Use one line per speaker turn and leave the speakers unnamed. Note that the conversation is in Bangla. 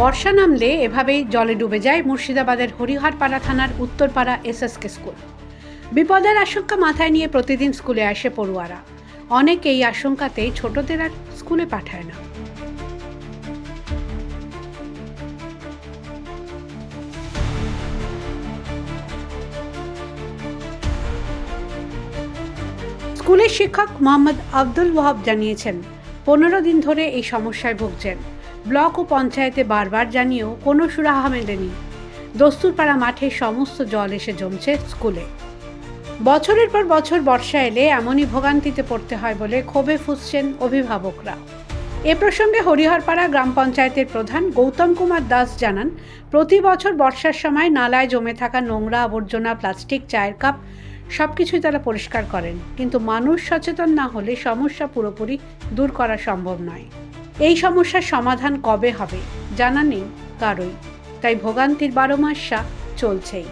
বর্ষা নামলে এভাবেই জলে ডুবে যায় মুর্শিদাবাদের হরিহরপাড়া থানার উত্তরপাড়া এসএসকে স্কুল। বিপদের আশঙ্কা মাথায় নিয়ে প্রতিদিন স্কুলে আসে পড়ুয়ারা। অনেকে এই আশঙ্কাতেই ছোটদের আর স্কুলে পাঠায় না। স্কুলের শিক্ষক মোহাম্মদ আব্দুল ওয়াহাব জানিয়েছেন, 15 দিন ধরে এই সমস্যায় ভুগছেন। ব্লক ও পঞ্চায়েতে বারবার জানিয়েও কোনো সুরাহা মেলেনি। দস্তুরপাড়া মাঠে সমস্ত জল এসে জমছে স্কুলে। বছরের পর বছর বর্ষা এলে এমনই ভোগান্তিতে পড়তে হয় বলে ক্ষোভে ফুঁসছেন অভিভাবকরা। এ প্রসঙ্গে হরিহরপাড়া গ্রাম পঞ্চায়েতের প্রধান গৌতম কুমার দাস জানান, প্রতি বছর বর্ষার সময় নালায় জমে থাকা নোংরা আবর্জনা, প্লাস্টিক, চায়ের কাপ সবকিছুই তারা পরিষ্কার করেন, কিন্তু মানুষ সচেতন না হলে সমস্যা পুরোপুরি দূর করা সম্ভব নয়। এই সমস্যার সমাধান কবে হবে জানা নেই কারোই, তাই ভোগান্তির 12 মাস চলছেই।